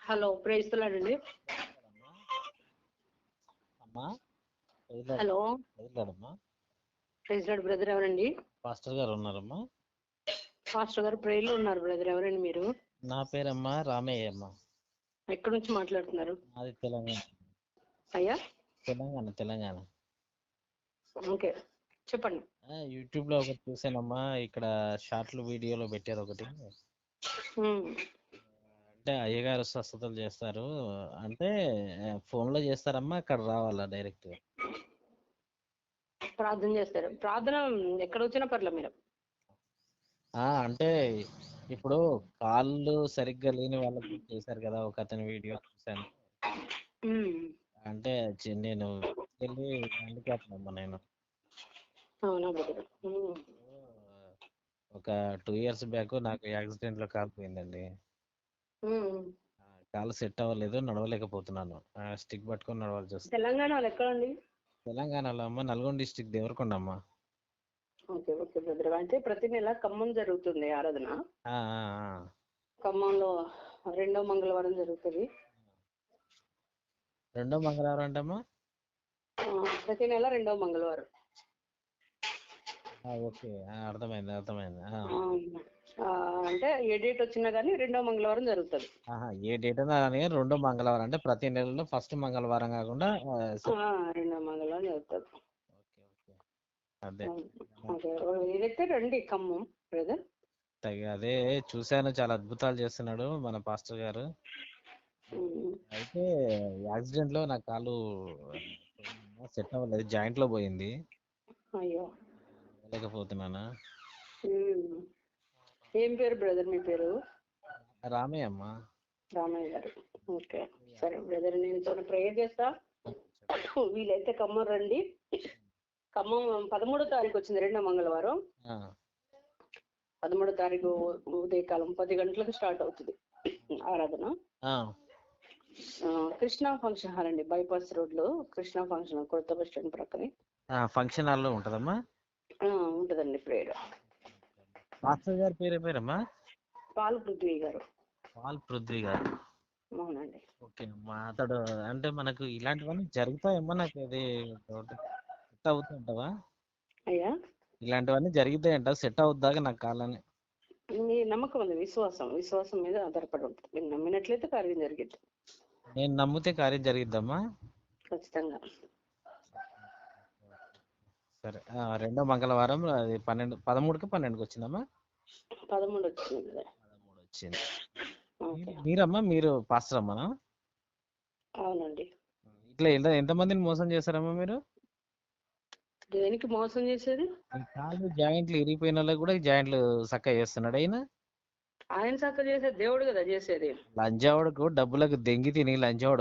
Hello ప్రేస్తున్నాడండి. అమ్మా అమ్మా hello వదిలాడమ్మా. ప్రేస్తున్నాడు brother. ఎవరండి? పాస్టర్ గారు ఉన్నారమ్మా. పాస్టర్ గారు ప్రేయర్లో ఉన్నారు బ్రదర్. ఎవరండి మీరు? నా పేరమ్మా రామయ్య అమ్మా. ఎక్కడి నుంచి మాట్లాడుతున్నారు? అది తెలంగాణ. అయ్యా తెలంగాణ. ఓకే చెప్పండి. యూట్యూబ్ లో ఒకటి చూసానమ్మా. ఇక్కడ షార్ట్లు వీడియోలో పెట్టారు ఒకటి. అంటే అయ్యగారు స్వస్థతలు చేస్తారు అంటే ఫోన్ లో చేస్తారమ్మా, అక్కడ రావాలా డైరెక్ట్? ప్రార్థన చేస్తారు. ప్రార్థన ఎక్కడ వచ్చినా పర్లే మీరు. అంటే ఇప్పుడు కాళ్ళు సరిగ్గా లేని వాళ్ళకి చేశారు కదా, ఒక అతని వీడియో చూసాను. అంటే నేను వెళ్ళి హ్యాండిక్యాప్ అమ్మా నేను. అవునా బ్రదర్? ఒక 2 years బ్యాక్ నాకు యాక్సిడెంట్ లో కాలు పోయిందండి. కాలు సెట్ అవ్వలేదు, నడవలేకపోతున్నాను. స్టిక్ పట్టుకొని నడవాల్సి వస్తుంది. తెలంగాణలో ఎక్కడండి? తెలంగాణలో అమ్మ నల్గొండ డిస్టిక్ దేవరకొండ అమ్మ. Okay okay brother. అంటే ప్రతి నెల ఖమ్మం జరుగుతుంది ఆరాధన. ఆ, ఆ, ఆ. ఖమ్మంలో 2వ మంగళవారం జరుగుతుంది. 2వ మంగళవారం అంటమ్మా? ప్రతి నెల 2వ మంగళవారం. ఓకే, అర్థమైంది. అంటే ఏ డేట్ వచ్చినా కానీ 2వ మంగళవారం జరుగుతుంది. ఏ డేట్ అయినా కానీ 2వ మంగళవారం అంటే ప్రతి నెలలో ఫస్ట్ మంగళవారం కాకుండా 2వ మంగళవారం జరుగుతుంది. ఓకే అదే ఇదైతే రండి ఖమ్మం బ్రదర్. అదే చూశాను, చాలా అద్భుతాలు చేస్తున్నాడు మన పాస్టర్ గారు. అయితే యాక్సిడెంట్ లో నా కాలు సెట్ అవ్వలేదు, జాయింట్ లో పోయింది. అయ్యో లేకపోతున్నానా. ఏం పేరు బ్రదర్ మీ పేరు? రామయ్య అమ్మా. రామయ్య గారు. ఓకే సరే బ్రదర్, నేను ప్రేయర్ చేస్తా. వీలైతే ఖమ్మం రండి. ఖమ్మం 13వ తారీఖు వచ్చింది 2వ మంగళవారం. 13వ తారీఖు ఉదయకాలం 10 గంటలకు స్టార్ట్ అవుతుంది ఆరాధన. కృష్ణా ఫంక్షన్ హాల్ అండి, బైపాస్ రోడ్ లో కృష్ణా ఫంక్షన్ హాల్, కొత్త బస్ స్టాండ్ ప్రక్కనే ఫంక్షన్ హాల్ లో ఉంటదమ్మా. ఉంటదండి ప్రేయర్. పాస్టర్ గారి పేరమ్మా? పాల్ పృథ్వీ గారు. పాల్ పృథ్వీ గారు. అవునండి. ఓకే అమ్మా. అతడు అంటే మనకు ఇలాంటివన్నీ జరుగుతాయమ్మా? నాకు అది సెట్ అవుతుంటావా? అయ్యా ఇలాంటివన్నీ జరుగుతాయంట, సెట్ అవుద్దాకా నాకు కాలని. మీ నమ్మకం ఉంది, విశ్వాసం మీద ఆధారపడి ఉంటుంది. మీరు నమ్మినట్లయితే కార్యం జరిగింది. నేను నమ్మితే కార్యం జరిగిద్దమ్మా ఖచ్చితంగా. సరే, 2వ మంగళవారం అది 13కి 12కి వచ్చిందమ్మా. 13 వచ్చింది. 13 వచ్చింది. మీరమ్మా, మీరు పాస్టర్ అమ్మా? అవునండి. ఇట్లా ఎంతమందిని మోసం చేస్తారమ్మా మీరు? దేనికి మోసం చేసేది? కాళ్ళు జాయింట్లు ఇరిగిపోయిన వాళ్ళకి కూడా జాయింట్లు చక్కగా చేస్తున్నాడు ఆయన చక్కగా చేసేది దేవుడు కదా చేసేది. లంజావుడుకు డబ్బులకు దెంగి తిని లంజావుడు